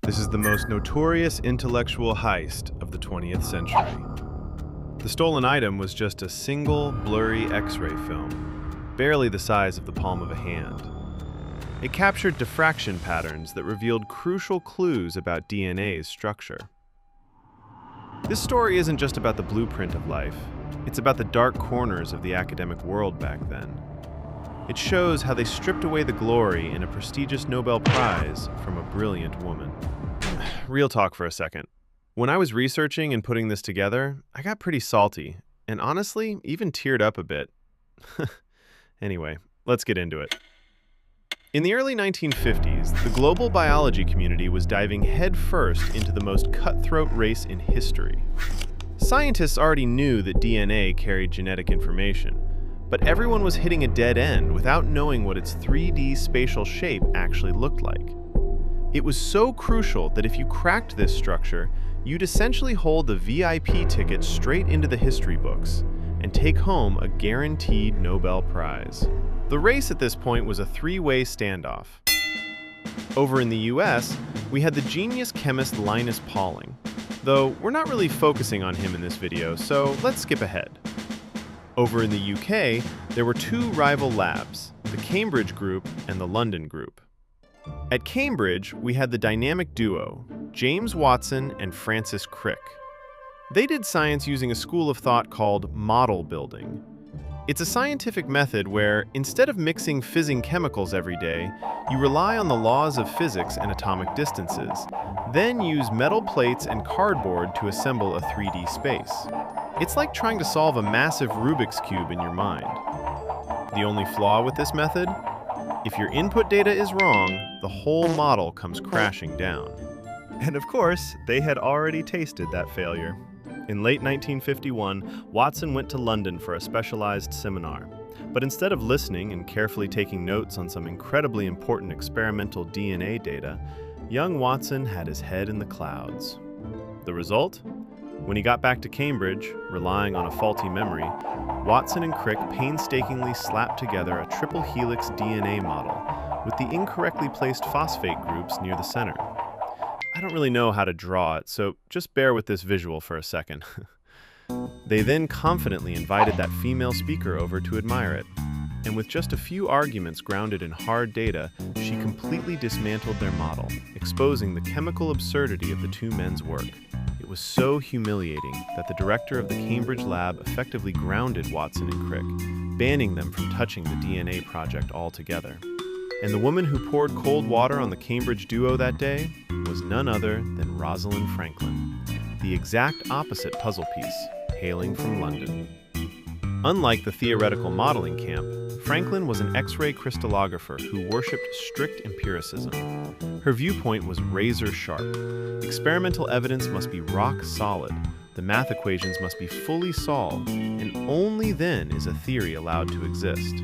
This is the most notorious intellectual heist of the 20th century. The stolen item was just a single, blurry X-ray film, barely the size of the palm of a hand. It captured diffraction patterns that revealed crucial clues about DNA's structure. This story isn't just about the blueprint of life, it's about the dark corners of the academic world back then. It shows how they stripped away the glory in a prestigious Nobel Prize from a brilliant woman. Real talk for a second. When I was researching and putting this together, I got pretty salty, and honestly, even teared up a bit. Anyway, let's get into it. In the early 1950s, the global biology community was diving headfirst into the most cutthroat race in history. Scientists already knew that DNA carried genetic information, but everyone was hitting a dead end without knowing what its 3D spatial shape actually looked like. It was so crucial that if you cracked this structure, you'd essentially hold the VIP ticket straight into the history books and take home a guaranteed Nobel Prize. The race at this point was a three-way standoff. Over in the US, we had the genius chemist Linus Pauling, though we're not really focusing on him in this video, so let's skip ahead. Over in the UK, there were two rival labs, the Cambridge group and the London group. At Cambridge, we had the dynamic duo, James Watson and Francis Crick. They did science using a school of thought called model building. It's a scientific method where, instead of mixing fizzing chemicals every day, you rely on the laws of physics and atomic distances, then use metal plates and cardboard to assemble a 3D space. It's like trying to solve a massive Rubik's Cube in your mind. The only flaw with this method? If your input data is wrong, the whole model comes crashing down. And of course, they had already tasted that failure. In late 1951, Watson went to London for a specialized seminar. But instead of listening and carefully taking notes on some incredibly important experimental DNA data, young Watson had his head in the clouds. The result? When he got back to Cambridge, relying on a faulty memory, Watson and Crick painstakingly slapped together a triple helix DNA model with the incorrectly placed phosphate groups near the center. I don't really know how to draw it, so just bear with this visual for a second. They then confidently invited that female speaker over to admire it, and with just a few arguments grounded in hard data, she completely dismantled their model, exposing the chemical absurdity of the two men's work. It was so humiliating that the director of the Cambridge lab effectively grounded Watson and Crick, banning them from touching the DNA project altogether. And the woman who poured cold water on the Cambridge duo that day was none other than Rosalind Franklin, the exact opposite puzzle piece, hailing from London. Unlike the theoretical modeling camp, Franklin was an X-ray crystallographer who worshipped strict empiricism. Her viewpoint was razor-sharp. Experimental evidence must be rock solid, the math equations must be fully solved, and only then is a theory allowed to exist.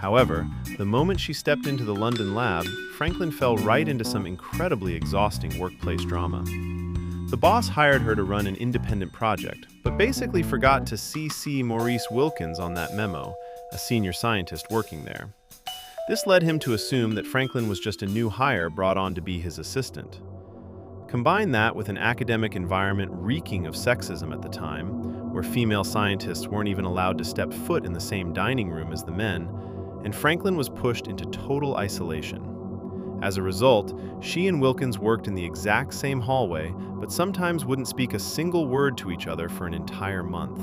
However, the moment she stepped into the London lab, Franklin fell right into some incredibly exhausting workplace drama. The boss hired her to run an independent project, but basically forgot to CC Maurice Wilkins on that memo, a senior scientist working there. This led him to assume that Franklin was just a new hire brought on to be his assistant. Combine that with an academic environment reeking of sexism at the time, where female scientists weren't even allowed to step foot in the same dining room as the men, and Franklin was pushed into total isolation. As a result, she and Wilkins worked in the exact same hallway, but sometimes wouldn't speak a single word to each other for an entire month.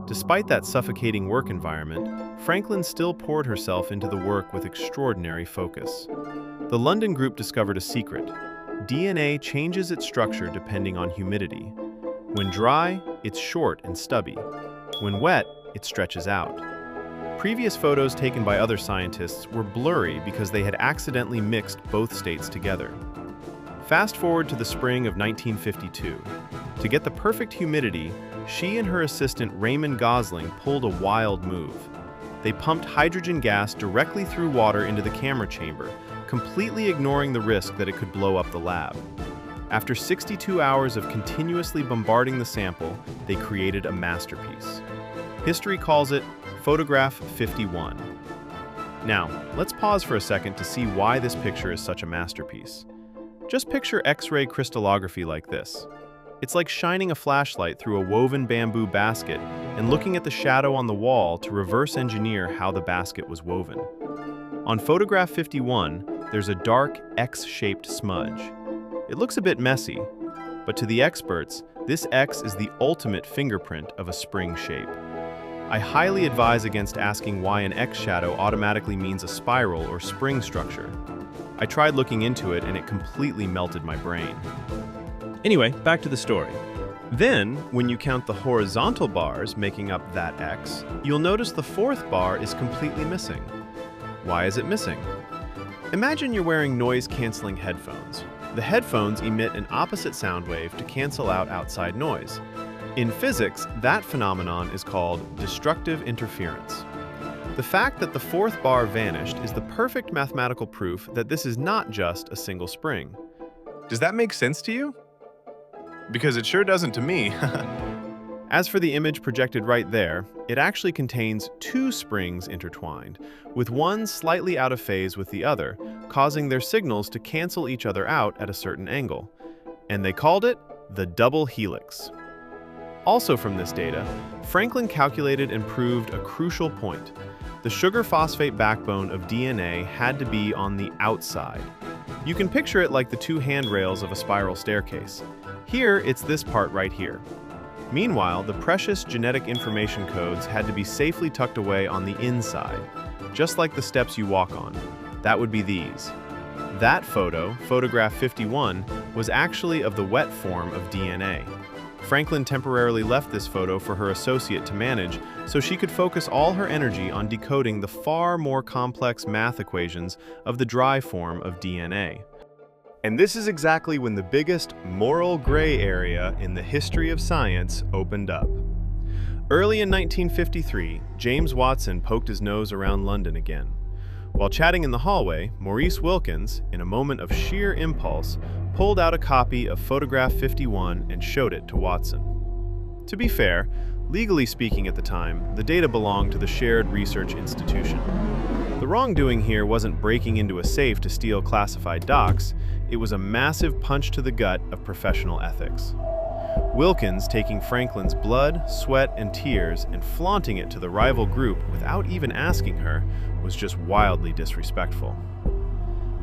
Despite that suffocating work environment, Franklin still poured herself into the work with extraordinary focus. The London group discovered a secret. DNA changes its structure depending on humidity. When dry, it's short and stubby. When wet, it stretches out. Previous photos taken by other scientists were blurry because they had accidentally mixed both states together. Fast forward to the spring of 1952. To get the perfect humidity, she and her assistant Raymond Gosling pulled a wild move. They pumped hydrogen gas directly through water into the camera chamber, completely ignoring the risk that it could blow up the lab. After 62 hours of continuously bombarding the sample, they created a masterpiece. History calls it Photograph 51. Now, let's pause for a second to see why this picture is such a masterpiece. Just picture X-ray crystallography like this. It's like shining a flashlight through a woven bamboo basket and looking at the shadow on the wall to reverse engineer how the basket was woven. On photograph 51, there's a dark X-shaped smudge. It looks a bit messy, but to the experts, this X is the ultimate fingerprint of a spring shape. I highly advise against asking why an X shadow automatically means a spiral or spring structure. I tried looking into it and it completely melted my brain. Anyway, back to the story. Then, when you count the horizontal bars making up that X, you'll notice the fourth bar is completely missing. Why is it missing? Imagine you're wearing noise-canceling headphones. The headphones emit an opposite sound wave to cancel out outside noise. In physics, that phenomenon is called destructive interference. The fact that the fourth bar vanished is the perfect mathematical proof that this is not just a single spring. Does that make sense to you? Because it sure doesn't to me. As for the image projected right there, it actually contains two springs intertwined, with one slightly out of phase with the other, causing their signals to cancel each other out at a certain angle. And they called it the double helix. Also from this data, Franklin calculated and proved a crucial point. The sugar phosphate backbone of DNA had to be on the outside. You can picture it like the two handrails of a spiral staircase. Here, it's this part right here. Meanwhile, the precious genetic information codes had to be safely tucked away on the inside, just like the steps you walk on. That would be these. That photo, photograph 51, was actually of the wet form of DNA. Franklin temporarily left this photo for her associate to manage so she could focus all her energy on decoding the far more complex math equations of the dry form of DNA. And this is exactly when the biggest moral gray area in the history of science opened up. Early in 1953, James Watson poked his nose around London again. While chatting in the hallway, Maurice Wilkins, in a moment of sheer impulse, pulled out a copy of photograph 51 and showed it to Watson. To be fair, legally speaking at the time, the data belonged to the shared research institution. The wrongdoing here wasn't breaking into a safe to steal classified docs, it was a massive punch to the gut of professional ethics. Wilkins taking Franklin's blood, sweat, and tears and flaunting it to the rival group without even asking her was just wildly disrespectful.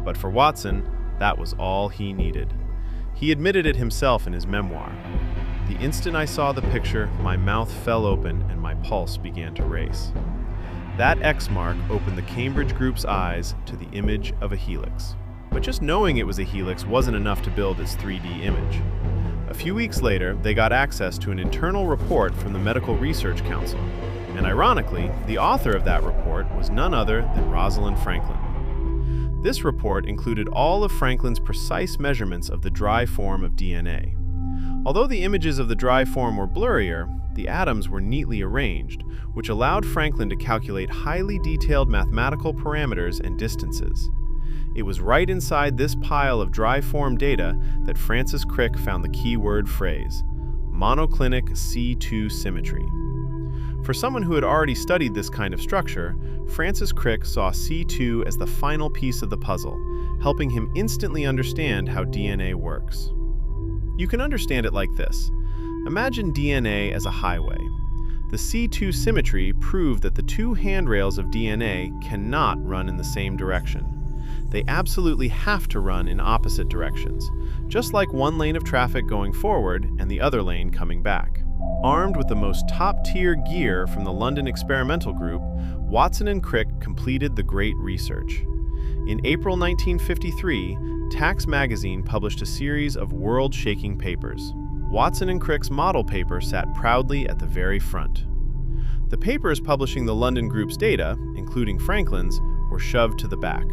But for Watson, that was all he needed. He admitted it himself in his memoir. The instant I saw the picture, my mouth fell open and my pulse began to race. That X mark opened the Cambridge group's eyes to the image of a helix. But just knowing it was a helix wasn't enough to build its 3D image. A few weeks later, they got access to an internal report from the Medical Research Council, and ironically, the author of that report was none other than Rosalind Franklin. This report included all of Franklin's precise measurements of the dry form of DNA. Although the images of the dry form were blurrier, the atoms were neatly arranged, which allowed Franklin to calculate highly detailed mathematical parameters and distances. It was right inside this pile of dry form data that Francis Crick found the keyword phrase, monoclinic C2 symmetry. For someone who had already studied this kind of structure, Francis Crick saw C2 as the final piece of the puzzle, helping him instantly understand how DNA works. You can understand it like this. Imagine DNA as a highway. The C2 symmetry proved that the two handrails of DNA cannot run in the same direction. They absolutely have to run in opposite directions, just like one lane of traffic going forward and the other lane coming back. Armed with the most top-tier gear from the London Experimental Group, Watson and Crick completed the great research. In April 1953, Tax magazine published a series of world-shaking papers. Watson and Crick's model paper sat proudly at the very front. The papers publishing the London Group's data, including Franklin's, were shoved to the back.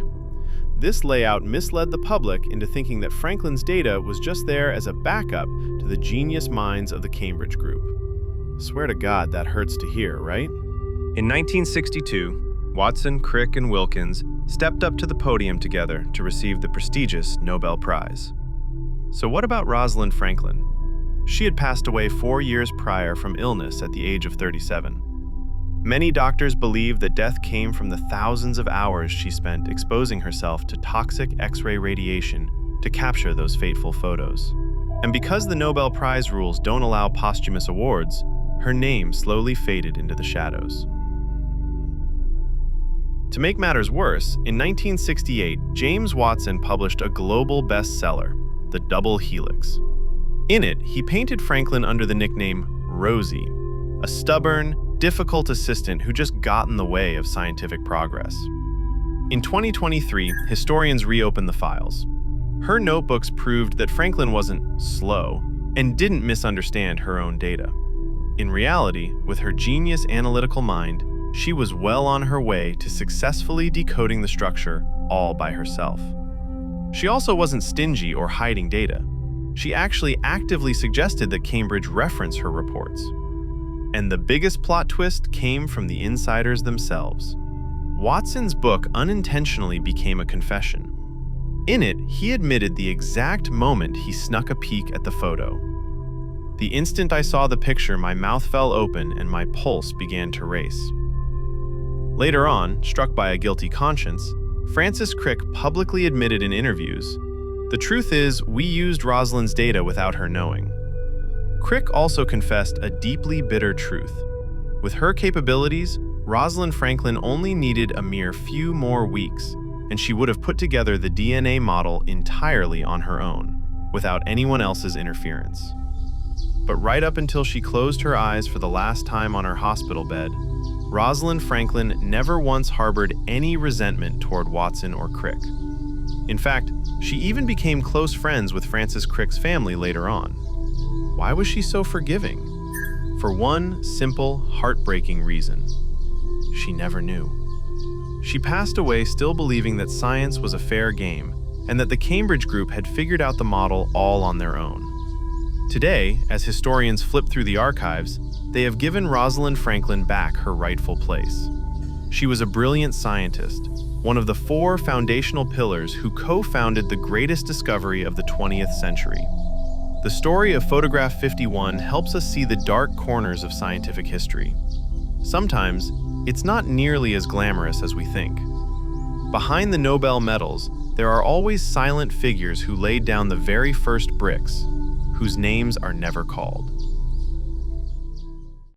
This layout misled the public into thinking that Franklin's data was just there as a backup to the genius minds of the Cambridge Group. Swear to God, that hurts to hear, right? In 1962, Watson, Crick, and Wilkins stepped up to the podium together to receive the prestigious Nobel Prize. So what about Rosalind Franklin? She had passed away 4 years prior from illness at the age of 37. Many doctors believe that death came from the thousands of hours she spent exposing herself to toxic X-ray radiation to capture those fateful photos. And because the Nobel Prize rules don't allow posthumous awards, her name slowly faded into the shadows. To make matters worse, in 1968, James Watson published a global bestseller, The Double Helix. In it, he painted Franklin under the nickname Rosie, a stubborn, difficult assistant who just got in the way of scientific progress. In 2023, historians reopened the files. Her notebooks proved that Franklin wasn't slow and didn't misunderstand her own data. In reality, with her genius analytical mind, she was well on her way to successfully decoding the structure all by herself. She also wasn't stingy or hiding data. She actually actively suggested that Cambridge reference her reports. And the biggest plot twist came from the insiders themselves. Watson's book unintentionally became a confession. In it, he admitted the exact moment he snuck a peek at the photo. The instant I saw the picture, my mouth fell open and my pulse began to race. Later on, struck by a guilty conscience, Francis Crick publicly admitted in interviews, "The truth is, we used Rosalind's data without her knowing." Crick also confessed a deeply bitter truth. With her capabilities, Rosalind Franklin only needed a mere few more weeks, and she would have put together the DNA model entirely on her own, without anyone else's interference. But right up until she closed her eyes for the last time on her hospital bed, Rosalind Franklin never once harbored any resentment toward Watson or Crick. In fact, she even became close friends with Francis Crick's family later on. Why was she so forgiving? For one simple, heartbreaking reason. She never knew. She passed away still believing that science was a fair game and that the Cambridge group had figured out the model all on their own. Today, as historians flip through the archives, they have given Rosalind Franklin back her rightful place. She was a brilliant scientist, one of the 4 foundational pillars who co-founded the greatest discovery of the 20th century. The story of Photograph 51 helps us see the dark corners of scientific history. Sometimes, it's not nearly as glamorous as we think. Behind the Nobel medals, there are always silent figures who laid down the very first bricks, whose names are never called.